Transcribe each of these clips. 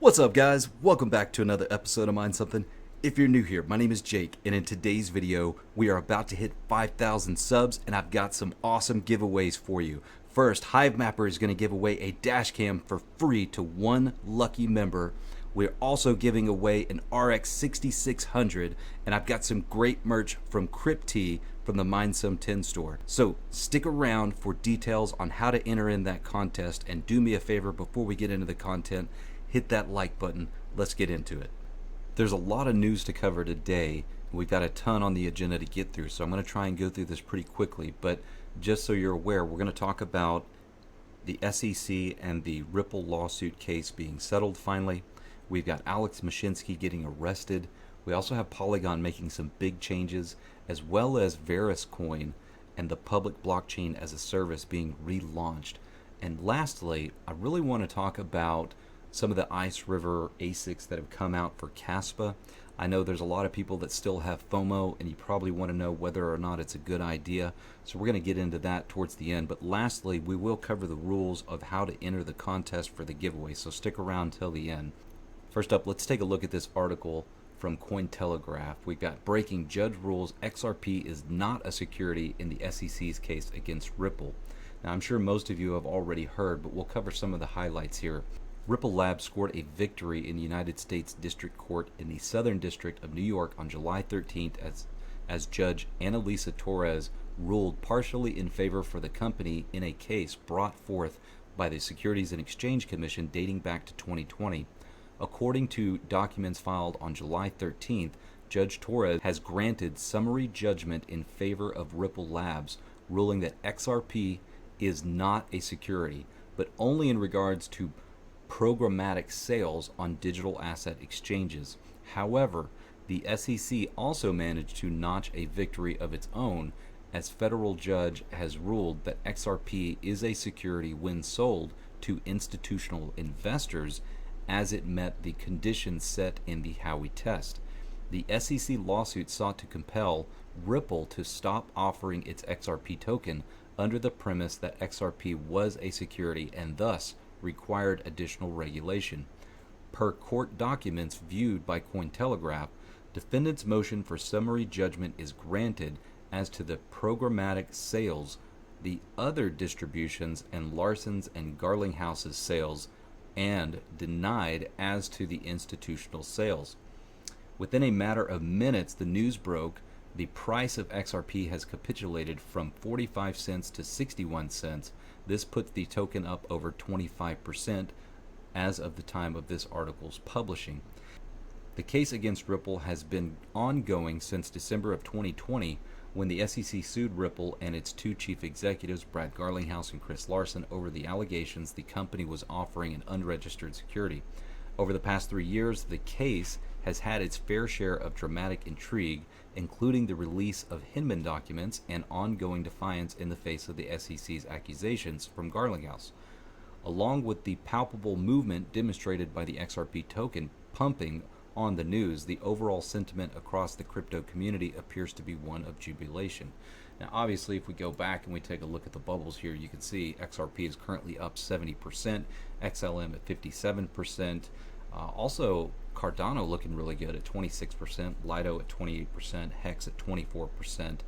What's up, guys? Welcome back to another episode of Mind Something. If you're new here, my name is Jake, and in today's video, we are about to hit 5,000 subs, and I've got some awesome giveaways for you. First, Hivemapper is going to give away a DASHCAM for free to one lucky member. We're also giving away an RX 6600, and I've got some great merch from Cryptee from the Mindsum 10 store. So stick around for details on how to enter in that contest, and do me a favor before we get into the content, hit that like button. Let's get into it. There's a lot of news to cover today. We've got a ton on the agenda to get through, so I'm going to try and go through this pretty quickly. But just so you're aware, we're going to talk about the SEC and the Ripple lawsuit case being settled finally. We've got Alex Mashinsky getting arrested. We also have Polygon making some big changes, as well as Verus coin and the public blockchain as a service being relaunched. And lastly, I really want to talk about some of the River ASICs that have come out for Caspa. I know there's a lot of people that still have FOMO, and you probably want to know whether or not it's a good idea. So we're going to get into that towards the end. But lastly, we will cover the rules of how to enter the contest for the giveaway. So stick around till the end. First up, let's take a look at this article from Cointelegraph. We've got breaking judge rules XRP is not a security in the SEC's case against Ripple. Now, I'm sure most of you have already heard, but we'll cover some of the highlights here. Ripple Labs scored a victory in the United States District Court in the Southern District of New York on July 13th as Judge Annalisa Torres ruled partially in favor for the company in a case brought forth by the Securities and Exchange Commission dating back to 2020. According to documents filed on July 13th, Judge Torres has granted summary judgment in favor of Ripple Labs, ruling that XRP is not a security, but only in regards to programmatic sales on digital asset exchanges. However, the SEC also managed to notch a victory of its own, as federal judge has ruled that XRP is a security when sold to institutional investors, as it met the conditions set in the Howey test. The SEC lawsuit sought to compel Ripple to stop offering its XRP token under the premise that XRP was a security and thus required additional regulation. Per court documents viewed by Cointelegraph, defendant's motion for summary judgment is granted as to the programmatic sales, the other distributions, and Larson's and Garlinghouse's sales, and denied as to the institutional sales. Within a matter of minutes, the news broke. The price of XRP has capitulated from 45 cents to 61 cents. This puts the token up over 25% as of the time of this article's publishing. The case against Ripple has been ongoing since December of 2020, when the SEC sued Ripple and its two chief executives, Brad Garlinghouse and Chris Larson, over the allegations the company was offering an unregistered security. Over the past 3 years, the case has had its fair share of dramatic intrigue, including the release of Hinman documents and ongoing defiance in the face of the SEC's accusations from Garlinghouse. Along with the palpable movement demonstrated by the XRP token pumping on the news, the overall sentiment across the crypto community appears to be one of jubilation. Now, obviously, if we go back and we take a look at the bubbles here, you can see XRP is currently up 70%, XLM at 57%. Also, Cardano looking really good at 26%, Lido at 28%, Hex at 24%,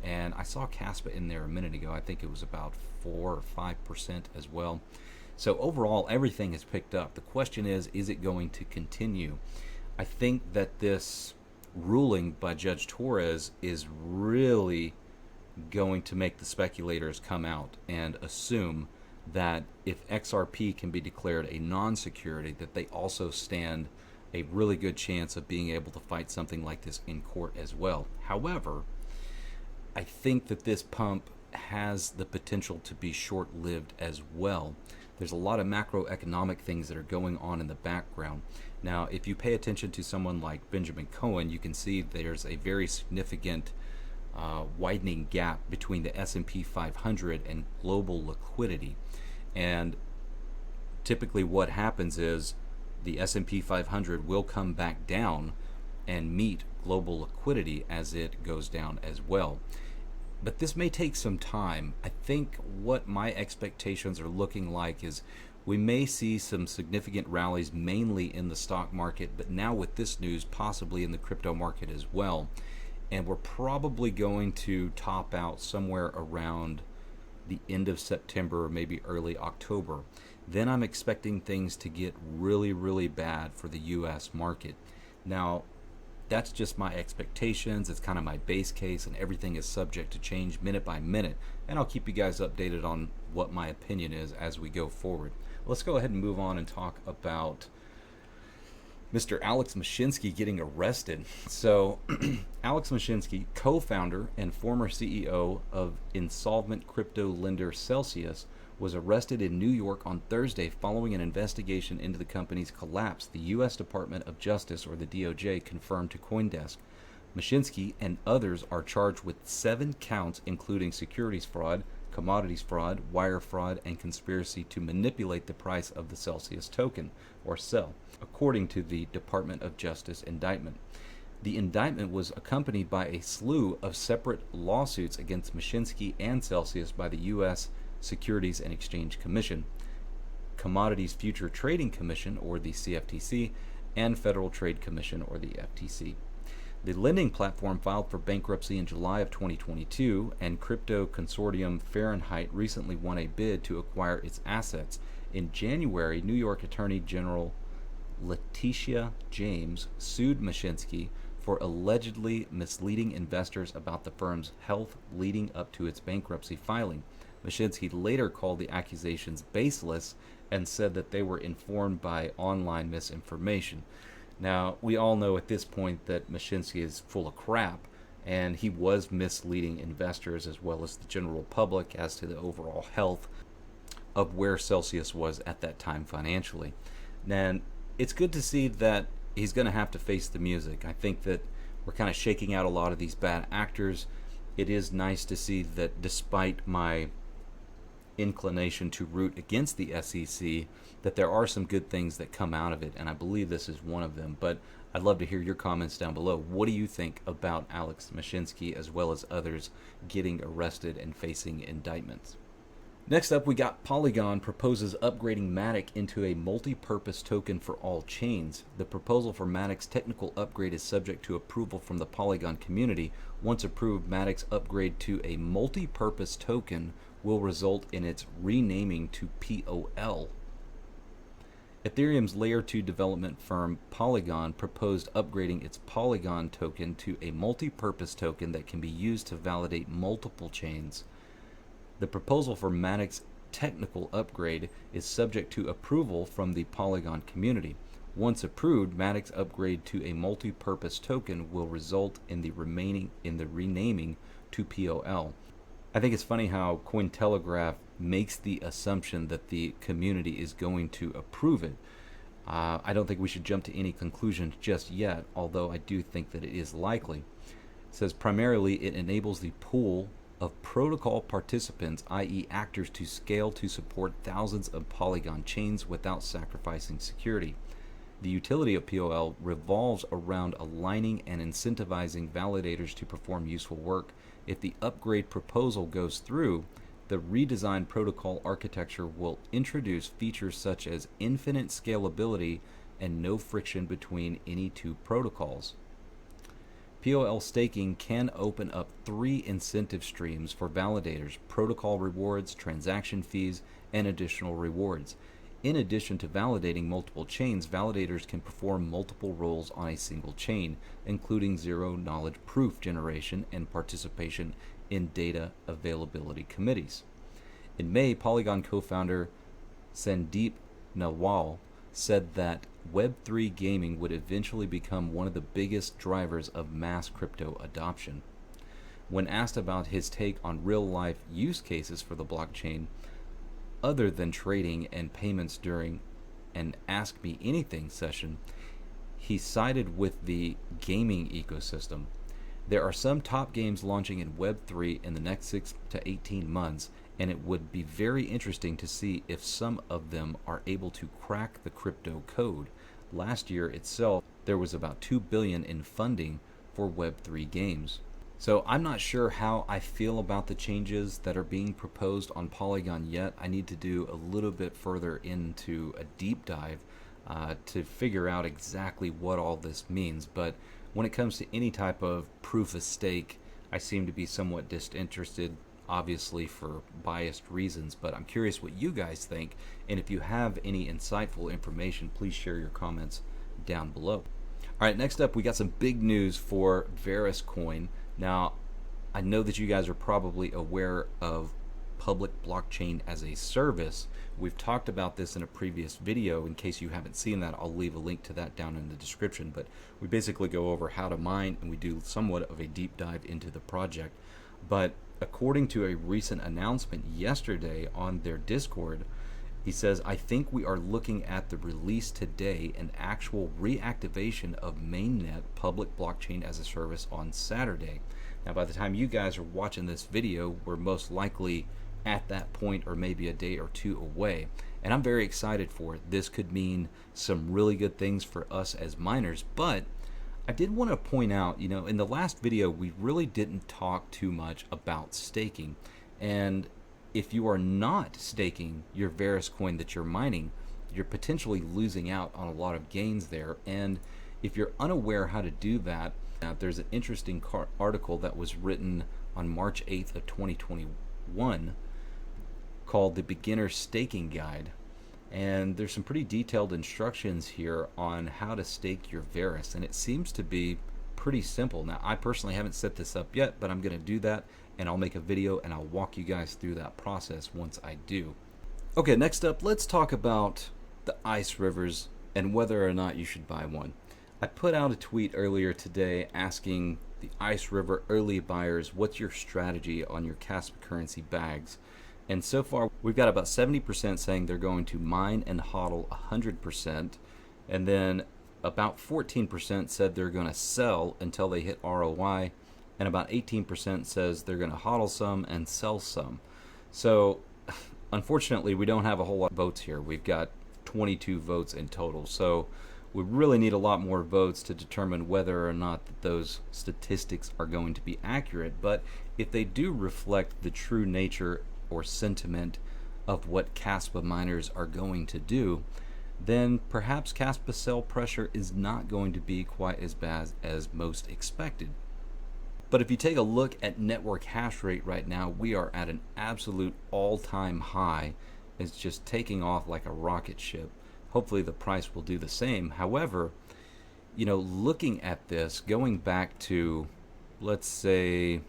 and I saw Caspa in there a minute ago. I think it was about 4 or 5% as well. So overall, everything has picked up. The question is it going to continue? I think that this ruling by Judge Torres is really going to make the speculators come out and assume that if XRP can be declared a non-security, that they also stand a really good chance of being able to fight something like this in court as well. However, I think that this pump has the potential to be short-lived as well. There's a lot of macroeconomic things that are going on in the background. Now, if you pay attention to someone like Benjamin Cohen, you can see there's a very significant widening gap between the S&P 500 and global liquidity. And typically what happens is the S&P 500 will come back down and meet global liquidity as it goes down as well. But this may take some time. I think what my expectations are looking like is We may see some significant rallies mainly in the stock market, but now with this news, possibly in the crypto market as well. And we're probably going to top out somewhere around the end of September or maybe early October. Then I'm expecting things to get really, really bad for the US market. Now, that's just my expectations. It's kind of my base case, and everything is subject to change minute by minute. And I'll keep you guys updated on what my opinion is as we go forward. Let's go ahead and move on and talk about Mr. Alex Mashinsky getting arrested. So, Alex Mashinsky, co-founder and former CEO of insolvent crypto lender Celsius, was arrested in New York on Thursday following an investigation into the company's collapse, the U.S. Department of Justice, or the DOJ, confirmed to CoinDesk. Mashinsky and others are charged with 7 counts, including securities fraud, commodities fraud, wire fraud, and conspiracy to manipulate the price of the Celsius token, or CEL, according to the Department of Justice indictment. The indictment was accompanied by a slew of separate lawsuits against Mashinsky and Celsius by the U.S. Securities and Exchange Commission, Commodities Future Trading Commission, or the CFTC, and Federal Trade Commission, or the FTC. The lending platform filed for bankruptcy in July of 2022, and crypto consortium Fahrenheit recently won a bid to acquire its assets. In January, New York Attorney General Letitia James sued Mashinsky for allegedly misleading investors about the firm's health leading up to its bankruptcy filing. Mashinsky later called the accusations baseless and said that they were informed by online misinformation. Now, we all know at this point that Mashinsky is full of crap, and he was misleading investors as well as the general public as to the overall health of where Celsius was at that time financially. And it's good to see that he's going to have to face the music. I think that we're kind of shaking out a lot of these bad actors. It is nice to see that despite my inclination to root against the SEC, that there are some good things that come out of it, and I believe this is one of them. But I'd love to hear your comments down below. What do you think about Alex Mashinsky as well as others getting arrested and facing indictments? Next up, we got Polygon proposes upgrading Matic into a multi-purpose token for all chains. The proposal for Matic's technical upgrade is subject to approval from the Polygon community. Once approved, Matic's upgrade to a multi-purpose token will result in its renaming to POL. Ethereum's Layer 2 development firm Polygon proposed upgrading its Polygon token to a multi-purpose token that can be used to validate multiple chains. The proposal for Matic's technical upgrade is subject to approval from the Polygon community. Once approved, Matic's upgrade to a multi-purpose token will result in the renaming to POL. I think it's funny how Cointelegraph makes the assumption that the community is going to approve it. I don't think we should jump to any conclusions just yet, although I do think that it is likely. It says primarily it enables the pool of protocol participants, i.e. actors, to scale to support thousands of Polygon chains without sacrificing security. The utility of POL revolves around aligning and incentivizing validators to perform useful work. If the upgrade proposal goes through, the redesigned protocol architecture will introduce features such as infinite scalability and no friction between any two protocols. POL staking can open up 3 incentive streams for validators: protocol rewards, transaction fees, and additional rewards. In addition to validating multiple chains, validators can perform multiple roles on a single chain, including zero-knowledge proof generation and participation in data availability committees. In May, Polygon co-founder Sandeep Nawal said that Web3 gaming would eventually become one of the biggest drivers of mass crypto adoption. When asked about his take on real-life use cases for the blockchain, other than trading and payments during an Ask Me Anything session, he sided with the gaming ecosystem. There are some top games launching in Web3 in the next 6 to 18 months, and it would be very interesting to see if some of them are able to crack the crypto code. Last year itself, there was about $2 billion in funding for Web3 games. So I'm not sure how I feel about the changes that are being proposed on Polygon yet. I need to do a little bit further into a deep dive to figure out exactly what all this means. But when it comes to any type of proof of stake, I seem to be somewhat disinterested, obviously for biased reasons, but I'm curious what you guys think, and if you have any insightful information, please share your comments down below. All right, next up we got some big news for Verus coin. Now, I know that you guys are probably aware of public blockchain as a service. We've talked about this in a previous video. In case you haven't seen that, I'll leave a link to that down in the description, but we basically go over how to mine and we do somewhat of a deep dive into the project. But according to a recent announcement yesterday on their Discord, he says, I think we are looking at the release today and actual reactivation of mainnet public blockchain as a service on Saturday. Now, by the time you guys are watching this video, we're most likely at that point or maybe a day or two away. And I'm very excited for it. This could mean some really good things for us as miners, but I did want to point out, in the last video, we really didn't talk too much about staking. And if you are not staking your Verus coin that you're mining, you're potentially losing out on a lot of gains there. And if you're unaware how to do that, there's an interesting article that was written on March 8th of 2021 called The Beginner Staking Guide. And there's some pretty detailed instructions here on how to stake your Verus, and it seems to be pretty simple. Now, I personally haven't set this up yet, but I'm going to do that, and I'll make a video and I'll walk you guys through that process once I do. Okay, next up, let's talk about the ice rivers and whether or not you should buy one. I put out a tweet earlier today asking the ice river early buyers, what's your strategy on your Casper currency bags? And so far, we've got about 70% saying they're going to mine and hodl 100%, and then about 14% said they're going to sell until they hit ROI, and about 18% says they're going to hodl some and sell some. So, unfortunately, we don't have a whole lot of votes here. We've got 22 votes in total, so we really need a lot more votes to determine whether or not those statistics are going to be accurate. But if they do reflect the true nature or sentiment of what Caspa miners are going to do, then perhaps Caspa sell pressure is not going to be quite as bad as most expected. But if you take a look at network hash rate right now, we are at an absolute all-time high. It's just taking off like a rocket ship. Hopefully the price will do the same. However, looking at this, going back to, let's say,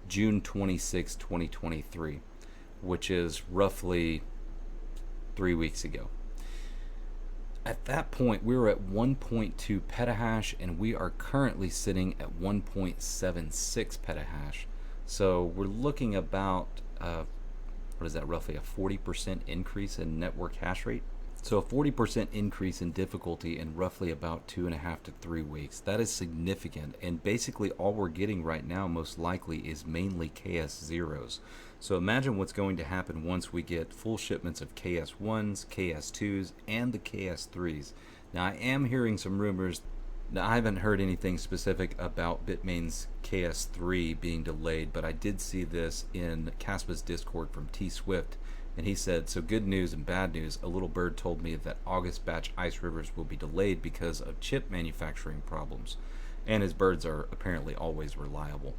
June 26, 2023, which is roughly 3 weeks ago. At that point, we were at 1.2 petahash, and we are currently sitting at 1.76 petahash. So we're looking about, roughly a 40% increase in network hash rate? So a 40% increase in difficulty in roughly about 2.5 to 3 weeks. That is significant, and basically all we're getting right now most likely is mainly KS0s. So imagine what's going to happen once we get full shipments of KS1s, KS2s, and the KS3s. Now, I am hearing some rumors. Now, I haven't heard anything specific about Bitmain's KS3 being delayed, but I did see this in Caspa's Discord from T-Swift, and he said, so good news and bad news. A little bird told me that August batch ice rivers will be delayed because of chip manufacturing problems, and his birds are apparently always reliable.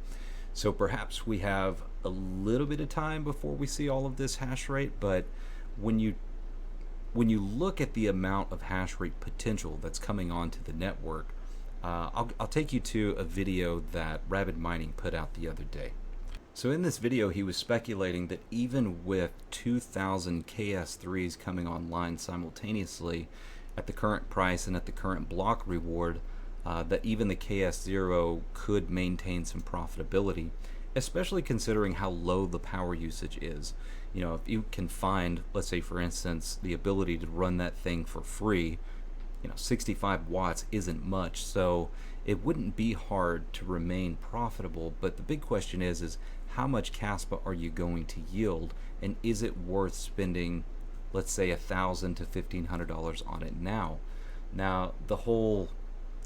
So perhaps we have a little bit of time before we see all of this hash rate, but when you look at the amount of hash rate potential that's coming onto the network, I'll take you to a video that Rapid Mining put out the other day. So in this video, he was speculating that even with 2,000 KS3s coming online simultaneously at the current price and at the current block reward, that even the KS0 could maintain some profitability, especially considering how low the power usage is. If you can find, let's say for instance, the ability to run that thing for free, 65 watts isn't much, so it wouldn't be hard to remain profitable. But the big question is how much Caspa are you going to yield, and is it worth spending, let's say, $1,000 to $1,500 on it now? Now, the whole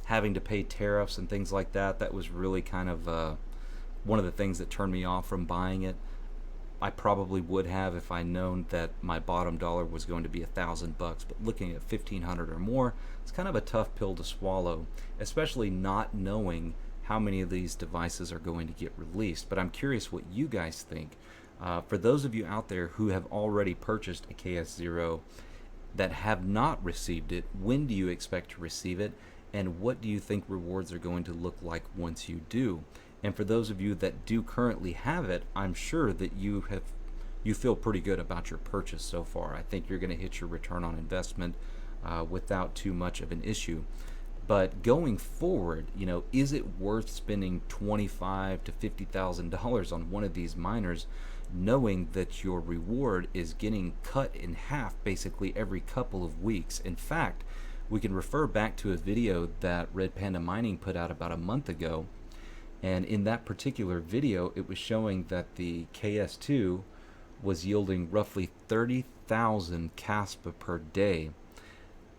having to pay tariffs and things like that, that was really kind of one of the things that turned me off from buying it. I probably would have if I known that my bottom dollar was going to be $1,000, but looking at 1,500 or more, it's kind of a tough pill to swallow, especially not knowing how many of these devices are going to get released. But I'm curious what you guys think. For those of you out there who have already purchased a KS0 that have not received it, when do you expect to receive it, and what do you think rewards are going to look like once you do? And for those of you that do currently have it, I'm sure that you feel pretty good about your purchase so far. I think you're going to hit your return on investment without too much of an issue. But going forward, you know, is it worth spending $25,000 to $50,000 on one of these miners, knowing that your reward is getting cut in half basically every couple of weeks? In fact, we can refer back to a video that Red Panda Mining put out about a month ago. And in that particular video, it was showing that the KS2 was yielding roughly 30,000 CASPA per day.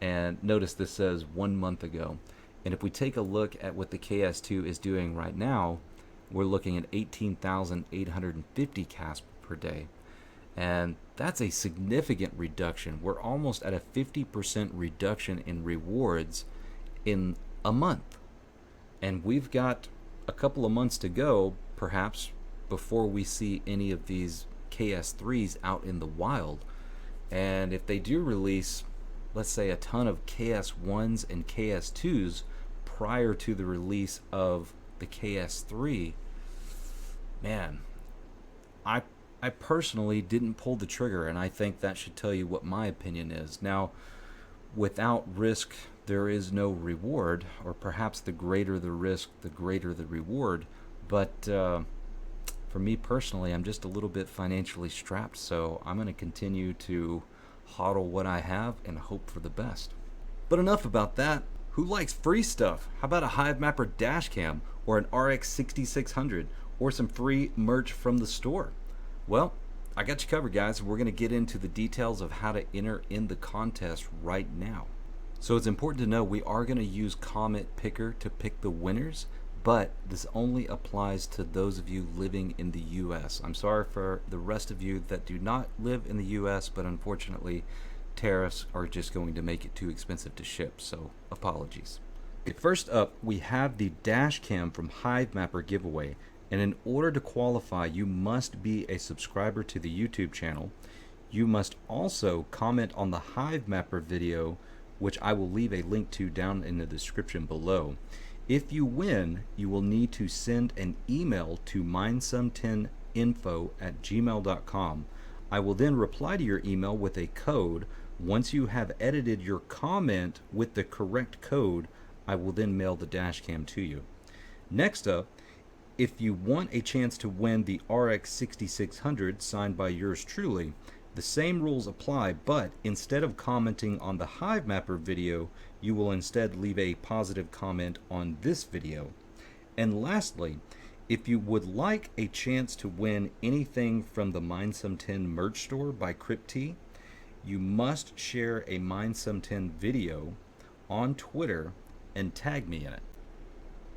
And notice this says 1 month ago. And if we take a look at what the KS2 is doing right now, we're looking at 18,850 CASPA per day. And that's a significant reduction. We're almost at a 50% reduction in rewards in a month. And we've got a couple of months to go, perhaps, before we see any of these KS3s out in the wild. And if they do release, let's say, a ton of KS1s and KS2s prior to the release of the KS3, man, I personally didn't pull the trigger, and I think that should tell you what my opinion is. Now, without risk, there is no reward, or perhaps the greater the risk, the greater the reward. But for me personally, I'm just a little bit financially strapped, so I'm going to continue to hodl what I have and hope for the best. But enough about that. Who likes free stuff? How about a Hivemapper DASHCAM or an RX 6600 or some free merch from the store? Well, I got you covered, guys. We're going to get into the details of how to enter in the contest right now. So it's important to know we are going to use Comet Picker to pick the winners, but this only applies to those of you living in the US. I'm sorry for the rest of you that do not live in the US, but unfortunately tariffs are just going to make it too expensive to ship, so apologies. Okay, first up, we have the DASHCAM from Hivemapper giveaway, and in order to qualify, you must be a subscriber to the YouTube channel. You must also comment on the Hivemapper video, which I will leave a link to down in the description below. If you win, you will need to send an email to minesum10info@gmail.com. I will then reply to your email with a code. Once you have edited your comment with the correct code, I will then mail the DASHCAM to you. Next up, if you want a chance to win the RX 6600 signed by yours truly, the same rules apply, but instead of commenting on the Hivemapper video, you will instead leave a positive comment on this video. And lastly, if you would like a chance to win anything from the Minesum10 merch store by Crypt, you must share a Minesum10 video on Twitter and tag me in it.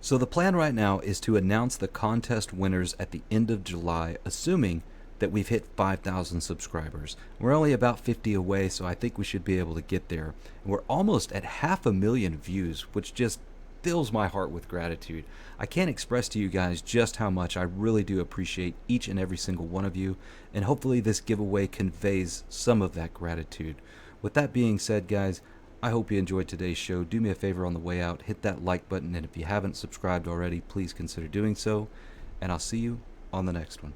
So the plan right now is to announce the contest winners at the end of July, assuming that we've hit 5,000 subscribers. We're only about 50 away, so I think we should be able to get there. And we're almost at 500,000 views, which just fills my heart with gratitude. I can't express to you guys just how much I really do appreciate each and every single one of you, and hopefully this giveaway conveys some of that gratitude. With that being said, guys, I hope you enjoyed today's show. Do me a favor on the way out, hit that like button, and if you haven't subscribed already, please consider doing so, and I'll see you on the next one.